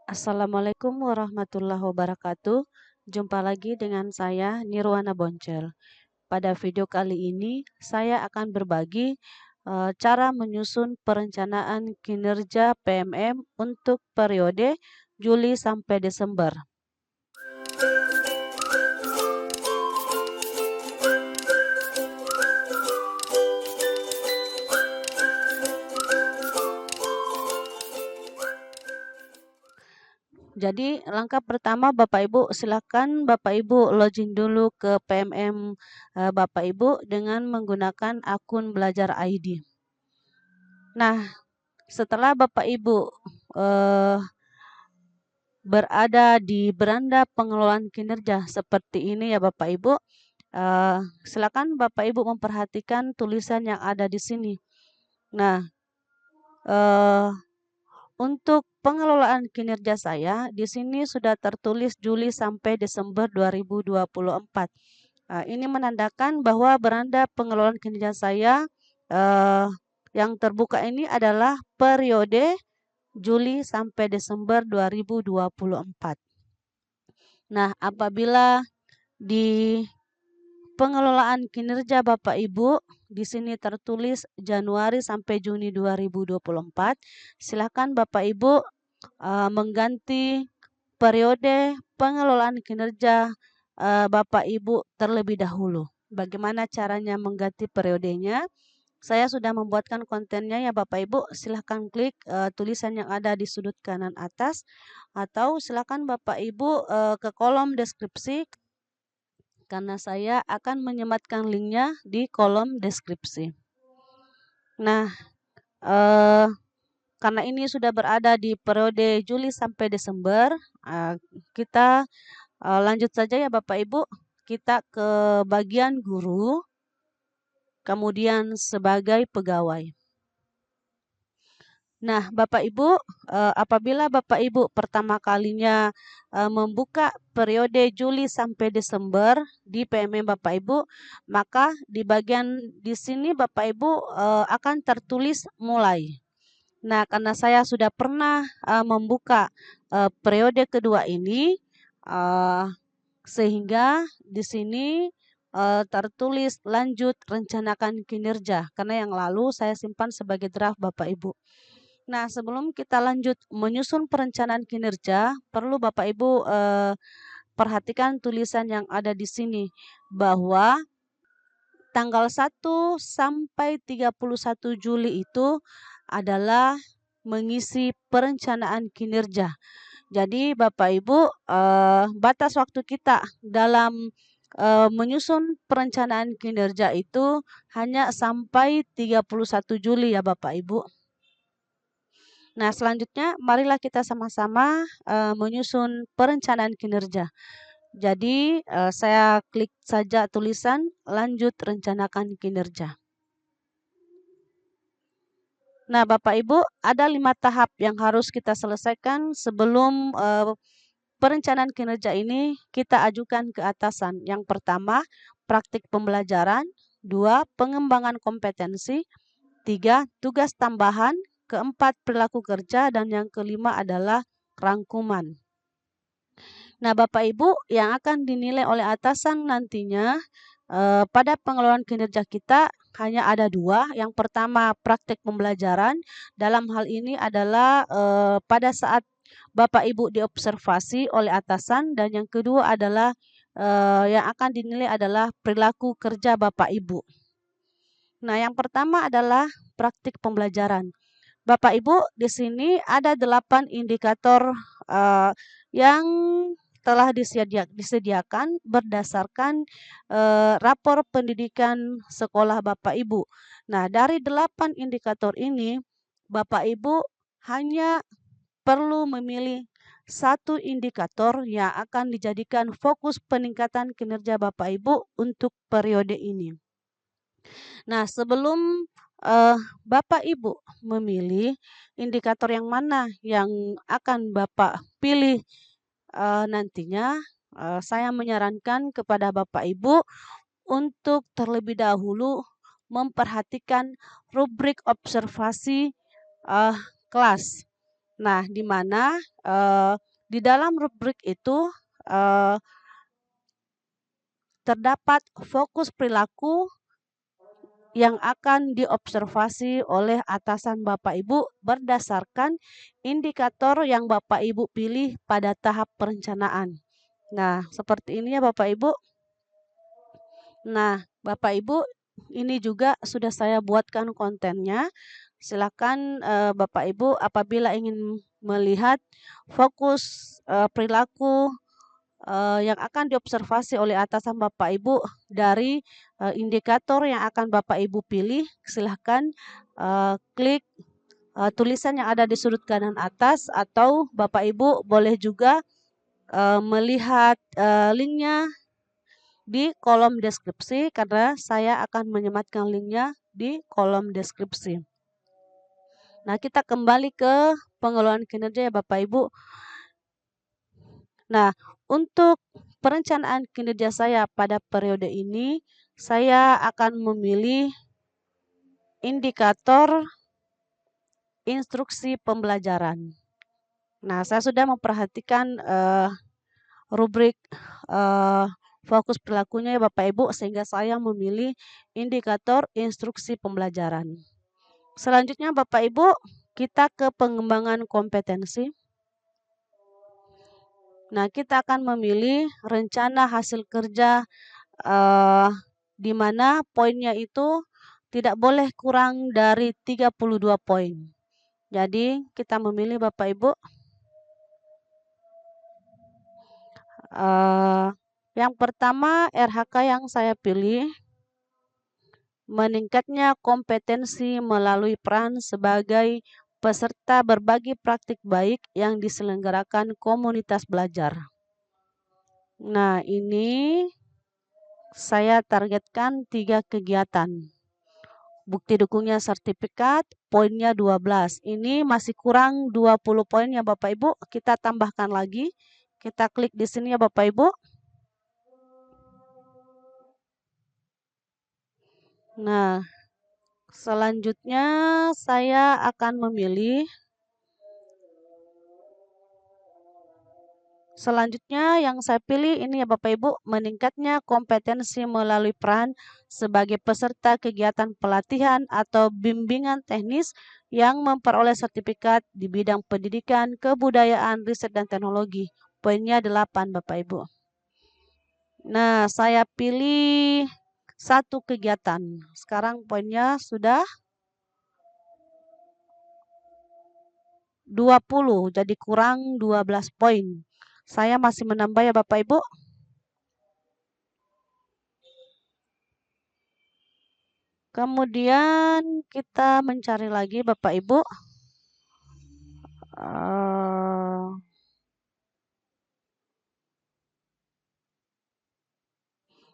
Assalamualaikum warahmatullahi wabarakatuh. Jumpa lagi dengan saya Nirwana Boncel. Pada video kali ini saya akan berbagi cara menyusun perencanaan kinerja PMM untuk periode Juli sampai Desember. Jadi langkah pertama Bapak Ibu silakan Bapak Ibu login dulu ke PMM Bapak Ibu dengan menggunakan akun Belajar ID. Nah, setelah Bapak Ibu berada di beranda pengelolaan kinerja seperti ini ya Bapak Ibu, silakan Bapak Ibu memperhatikan tulisan yang ada di sini. Nah, untuk pengelolaan kinerja saya di sini sudah tertulis Juli sampai Desember 2024. Ini menandakan bahwa beranda pengelolaan kinerja saya yang terbuka ini adalah periode Juli sampai Desember 2024. Nah, apabila di pengelolaan kinerja Bapak Ibu di sini tertulis Januari sampai Juni 2024, silakan Bapak Ibu mengganti periode pengelolaan kinerja Bapak Ibu terlebih dahulu. Bagaimana caranya mengganti periodenya? Saya sudah membuatkan kontennya ya Bapak Ibu, silahkan klik tulisan yang ada di sudut kanan atas atau silahkan Bapak Ibu ke kolom deskripsi karena saya akan menyematkan linknya di kolom deskripsi. Nah, karena ini sudah berada di periode Juli sampai Desember, kita lanjut saja ya Bapak Ibu, kita ke bagian guru, kemudian sebagai pegawai. Nah, Bapak Ibu, apabila Bapak Ibu pertama kalinya membuka periode Juli sampai Desember di PMM Bapak Ibu, maka di bagian di sini Bapak Ibu akan tertulis mulai. Nah, karena saya sudah pernah membuka periode kedua ini, sehingga di sini tertulis lanjut rencanakan kinerja, karena yang lalu saya simpan sebagai draft Bapak Ibu. Nah, sebelum kita lanjut menyusun perencanaan kinerja, perlu Bapak Ibu perhatikan tulisan yang ada di sini bahwa tanggal 1 sampai 31 Juli itu adalah mengisi perencanaan kinerja. Jadi Bapak Ibu, batas waktu kita dalam menyusun perencanaan kinerja itu hanya sampai 31 Juli ya Bapak Ibu. Nah, selanjutnya marilah kita sama-sama menyusun perencanaan kinerja. Jadi, saya klik saja tulisan lanjut rencanakan kinerja. Nah, Bapak Ibu, ada 5 tahap yang harus kita selesaikan sebelum perencanaan kinerja ini kita ajukan ke atasan. Yang pertama, praktik pembelajaran. 2, pengembangan kompetensi. 3, tugas tambahan. Keempat, perilaku kerja. Dan yang kelima adalah rangkuman. Nah, Bapak Ibu, yang akan dinilai oleh atasan nantinya pada pengelolaan kinerja kita hanya ada 2. Yang pertama, praktik pembelajaran. Dalam hal ini adalah pada saat Bapak Ibu diobservasi oleh atasan, dan yang kedua adalah yang akan dinilai adalah perilaku kerja Bapak Ibu. Nah, yang pertama adalah praktik pembelajaran. Bapak Ibu, di sini ada 8 indikator yang telah disediakan berdasarkan rapor pendidikan sekolah Bapak Ibu. Nah, dari 8 indikator ini, Bapak Ibu hanya perlu memilih satu indikator yang akan dijadikan fokus peningkatan kinerja Bapak Ibu untuk periode ini. Nah, sebelum Bapak Ibu memilih indikator yang mana yang akan Bapak pilih nantinya, saya menyarankan kepada Bapak Ibu untuk terlebih dahulu memperhatikan rubrik observasi kelas. Nah, di mana di dalam rubrik itu terdapat fokus perilaku yang akan diobservasi oleh atasan Bapak Ibu berdasarkan indikator yang Bapak Ibu pilih pada tahap perencanaan. Nah, seperti ini ya Bapak Ibu. Nah, Bapak Ibu, ini juga sudah saya buatkan kontennya. Silakan Bapak Ibu apabila ingin melihat fokus perilaku yang akan diobservasi oleh atasan Bapak Ibu dari indikator yang akan Bapak Ibu pilih, silahkan klik tulisan yang ada di sudut kanan atas, atau Bapak Ibu boleh juga melihat linknya di kolom deskripsi, karena saya akan menyematkan linknya di kolom deskripsi. Nah, kita kembali ke pengelolaan kinerja ya Bapak Ibu. Nah, untuk perencanaan kinerja saya pada periode ini, saya akan memilih indikator instruksi pembelajaran. Nah, saya sudah memperhatikan rubrik fokus perilakunya ya Bapak Ibu, sehingga saya memilih indikator instruksi pembelajaran. Selanjutnya Bapak Ibu, kita ke pengembangan kompetensi. Nah, kita akan memilih rencana hasil kerja di mana poinnya itu tidak boleh kurang dari 32 poin. Jadi, kita memilih Bapak Ibu. Yang pertama, RHK yang saya pilih, meningkatnya kompetensi melalui peran sebagai peserta berbagi praktik baik yang diselenggarakan komunitas belajar. Nah, ini saya targetkan 3 kegiatan. Bukti dukungnya sertifikat, poinnya 12. Ini masih kurang 20 poin ya Bapak Ibu. Kita tambahkan lagi. Kita klik di sini ya Bapak Ibu. Nah, selanjutnya saya akan memilih yang saya pilih ini ya Bapak Ibu, meningkatnya kompetensi melalui peran sebagai peserta kegiatan pelatihan atau bimbingan teknis yang memperoleh sertifikat di bidang pendidikan, kebudayaan, riset, dan teknologi. Poinnya 8 Bapak Ibu. Nah, saya pilih 1 kegiatan. Sekarang poinnya sudah 20, jadi kurang 12 poin. Saya masih menambah ya Bapak Ibu. Kemudian kita mencari lagi Bapak Ibu.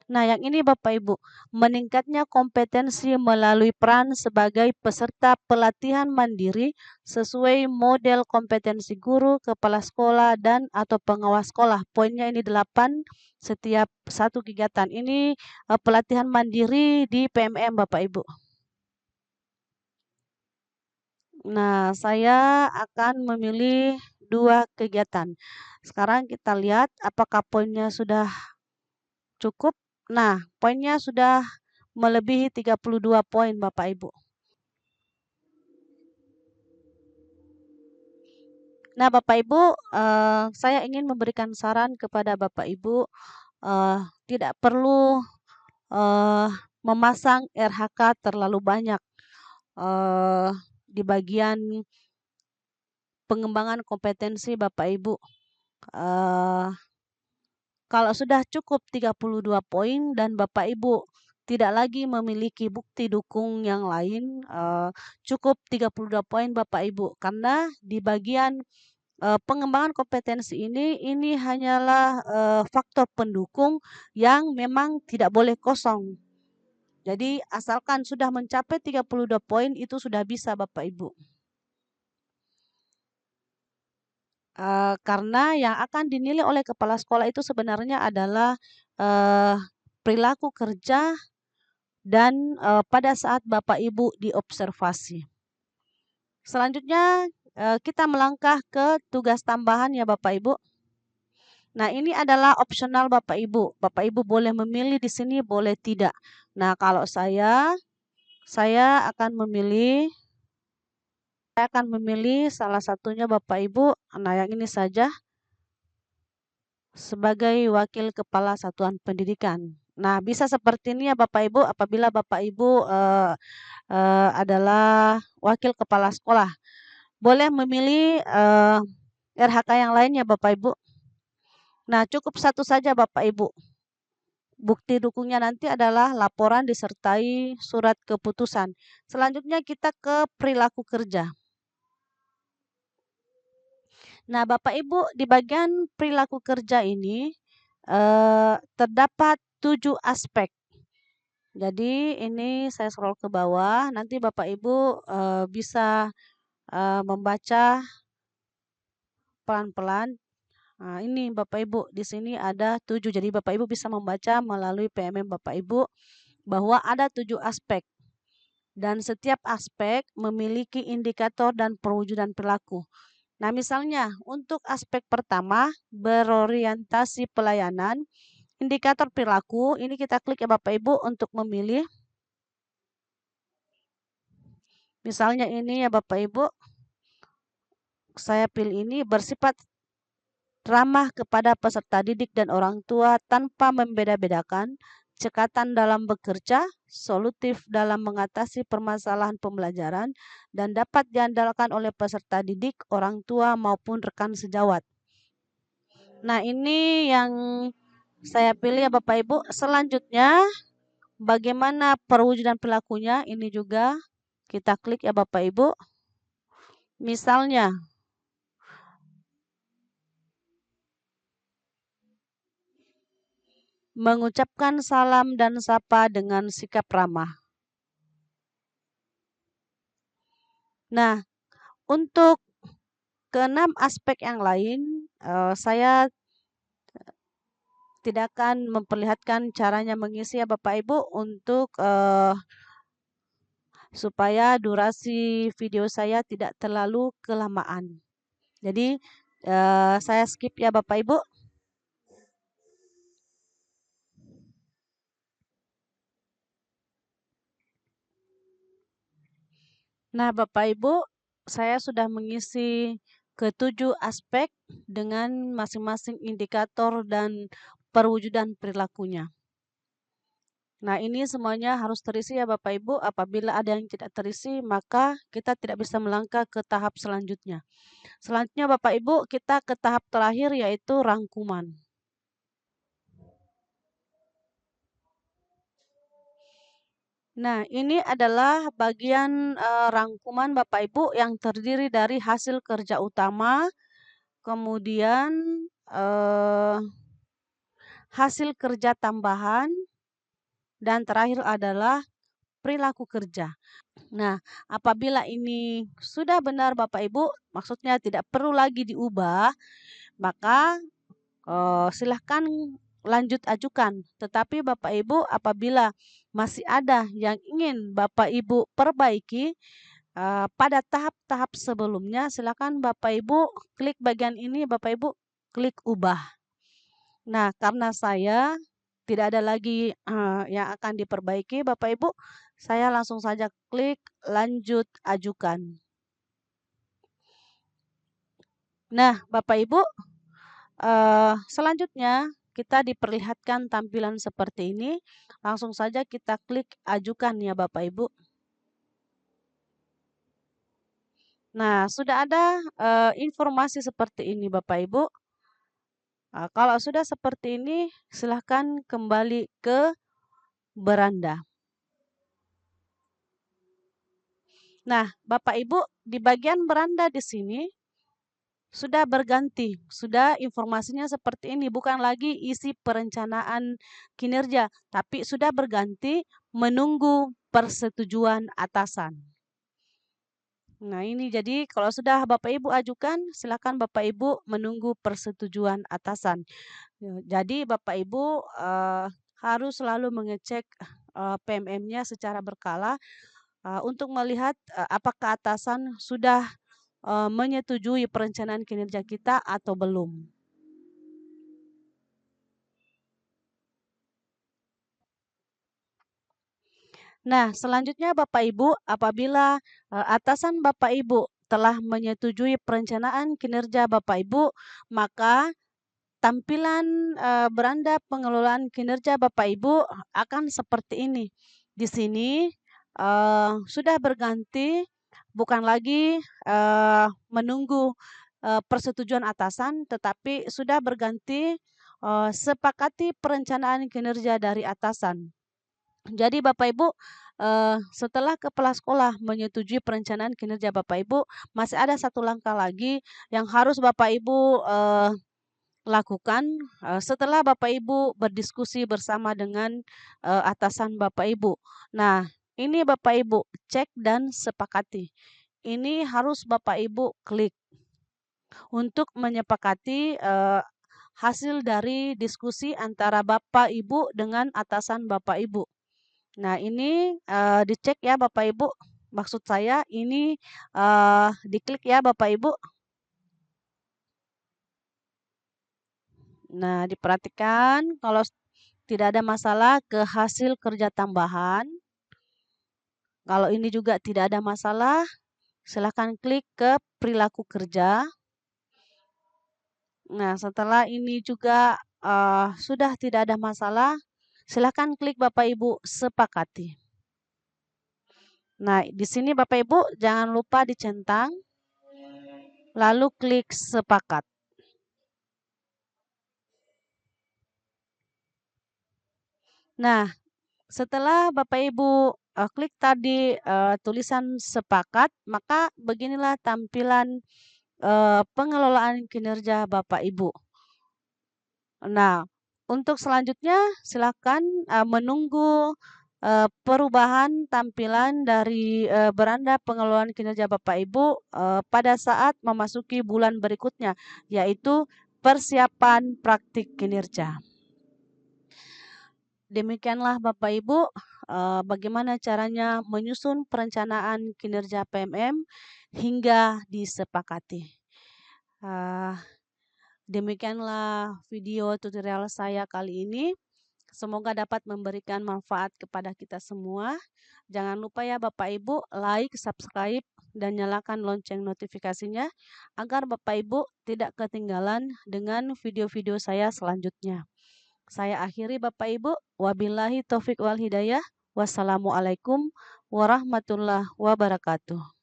Nah, yang ini Bapak Ibu, meningkatnya kompetensi melalui peran sebagai peserta pelatihan mandiri sesuai model kompetensi guru, kepala sekolah, dan atau pengawas sekolah. Poinnya ini 8 setiap 1 kegiatan. Ini pelatihan mandiri di PMM Bapak Ibu. Nah, saya akan memilih 2 kegiatan. Sekarang kita lihat apakah poinnya sudah cukup. Nah, poinnya sudah melebihi 32 poin Bapak Ibu. Nah, Bapak Ibu, saya ingin memberikan saran kepada Bapak Ibu, tidak perlu memasang RHK terlalu banyak di bagian pengembangan kompetensi Bapak Ibu. Kalau sudah cukup 32 poin dan Bapak Ibu tidak lagi memiliki bukti dukung yang lain, cukup 32 poin Bapak Ibu, karena di bagian pengembangan kompetensi ini hanyalah faktor pendukung yang memang tidak boleh kosong. Jadi asalkan sudah mencapai 32 poin itu sudah bisa Bapak Ibu. Karena yang akan dinilai oleh kepala sekolah itu sebenarnya adalah perilaku kerja dan pada saat Bapak Ibu diobservasi. Selanjutnya kita melangkah ke tugas tambahan ya Bapak Ibu. Nah, ini adalah opsional Bapak Ibu. Bapak Ibu boleh memilih di sini, boleh tidak. Nah, kalau saya akan memilih salah satunya Bapak Ibu. Nah, yang ini saja sebagai wakil kepala satuan pendidikan. Nah, bisa seperti ini ya Bapak Ibu apabila Bapak Ibu adalah wakil kepala sekolah. Boleh memilih RHK yang lainnya Bapak Ibu. Nah, cukup satu saja Bapak Ibu. Bukti dukungnya nanti adalah laporan disertai surat keputusan. Selanjutnya kita ke perilaku kerja. Nah, Bapak Ibu, di bagian perilaku kerja ini terdapat 7 aspek. Jadi ini saya scroll ke bawah, nanti Bapak Ibu bisa membaca pelan-pelan. Nah, ini Bapak Ibu, di sini ada 7. Jadi Bapak Ibu bisa membaca melalui PMM Bapak Ibu bahwa ada 7 aspek. Dan setiap aspek memiliki indikator dan perwujudan perilaku. Nah, misalnya untuk aspek pertama, berorientasi pelayanan, indikator perilaku, ini kita klik ya Bapak Ibu untuk memilih. Misalnya ini ya Bapak Ibu, saya pilih ini bersifat ramah kepada peserta didik dan orang tua tanpa membeda-bedakan, cekatan dalam bekerja, solutif dalam mengatasi permasalahan pembelajaran, dan dapat diandalkan oleh peserta didik, orang tua, maupun rekan sejawat. Nah, ini yang saya pilih ya Bapak Ibu. Selanjutnya, bagaimana perwujudan perilakunya? Ini juga kita klik ya Bapak Ibu. Misalnya, mengucapkan salam dan sapa dengan sikap ramah. Nah, untuk keenam aspek yang lain, saya tidak akan memperlihatkan caranya mengisi ya Bapak Ibu untuk supaya durasi video saya tidak terlalu kelamaan. Jadi saya skip ya Bapak Ibu. Nah, Bapak Ibu, saya sudah mengisi ketujuh aspek dengan masing-masing indikator dan perwujudan perilakunya. Nah, ini semuanya harus terisi ya Bapak Ibu. Apabila ada yang tidak terisi, maka kita tidak bisa melangkah ke tahap selanjutnya. Selanjutnya Bapak Ibu, kita ke tahap terakhir yaitu rangkuman. Nah, ini adalah bagian rangkuman Bapak Ibu yang terdiri dari hasil kerja utama, kemudian hasil kerja tambahan, dan terakhir adalah perilaku kerja. Nah, apabila ini sudah benar Bapak Ibu, maksudnya tidak perlu lagi diubah, maka silahkan lanjut ajukan. Tetapi Bapak Ibu apabila masih ada yang ingin Bapak Ibu perbaiki pada tahap-tahap sebelumnya, silakan Bapak Ibu klik bagian ini, Bapak Ibu klik ubah. Nah, karena saya tidak ada lagi yang akan diperbaiki, Bapak Ibu, saya langsung saja klik lanjut ajukan. Nah, Bapak Ibu, selanjutnya kita diperlihatkan tampilan seperti ini. Langsung saja kita klik ajukan ya Bapak Ibu. Nah, sudah ada informasi seperti ini Bapak Ibu. Kalau sudah seperti ini, silahkan kembali ke beranda. Nah, Bapak Ibu, di bagian beranda di sini sudah berganti, sudah informasinya seperti ini, bukan lagi isi perencanaan kinerja, tapi sudah berganti menunggu persetujuan atasan. Nah, ini jadi kalau sudah Bapak Ibu ajukan, silakan Bapak Ibu menunggu persetujuan atasan. Jadi Bapak Ibu harus selalu mengecek PMM-nya secara berkala untuk melihat apakah atasan sudah menyetujui perencanaan kinerja kita atau belum. Nah, selanjutnya Bapak Ibu, apabila atasan Bapak Ibu telah menyetujui perencanaan kinerja Bapak Ibu, maka tampilan beranda pengelolaan kinerja Bapak Ibu akan seperti ini. Di sini sudah berganti, bukan lagi menunggu persetujuan atasan, tetapi sudah berganti sepakati perencanaan kinerja dari atasan. Jadi Bapak Ibu, setelah kepala sekolah menyetujui perencanaan kinerja Bapak Ibu, masih ada satu langkah lagi yang harus Bapak Ibu lakukan setelah Bapak Ibu berdiskusi bersama dengan atasan Bapak Ibu. Nah, ini Bapak Ibu cek dan sepakati. Ini harus Bapak Ibu klik untuk menyepakati hasil dari diskusi antara Bapak Ibu dengan atasan Bapak Ibu. Nah, ini dicek ya Bapak Ibu. Maksud saya ini diklik ya Bapak Ibu. Nah, diperhatikan kalau tidak ada masalah ke hasil kerja tambahan. Kalau ini juga tidak ada masalah, silakan klik ke perilaku kerja. Nah, setelah ini juga sudah tidak ada masalah, silakan klik Bapak Ibu sepakati. Nah, di sini Bapak Ibu jangan lupa dicentang, lalu klik sepakat. Nah, setelah Bapak Ibu klik tadi tulisan sepakat, maka beginilah tampilan pengelolaan kinerja Bapak Ibu. Nah, untuk selanjutnya silakan menunggu perubahan tampilan dari beranda pengelolaan kinerja Bapak Ibu pada saat memasuki bulan berikutnya, yaitu persiapan praktik kinerja. Demikianlah Bapak Ibu, bagaimana caranya menyusun perencanaan kinerja PMM hingga disepakati. Demikianlah video tutorial saya kali ini. Semoga dapat memberikan manfaat kepada kita semua. Jangan lupa ya Bapak Ibu, like, subscribe, dan nyalakan lonceng notifikasinya agar Bapak Ibu tidak ketinggalan dengan video-video saya selanjutnya. Saya akhiri Bapak Ibu, wabillahi taufik wal hidayah. Wassalamualaikum warahmatullahi wabarakatuh.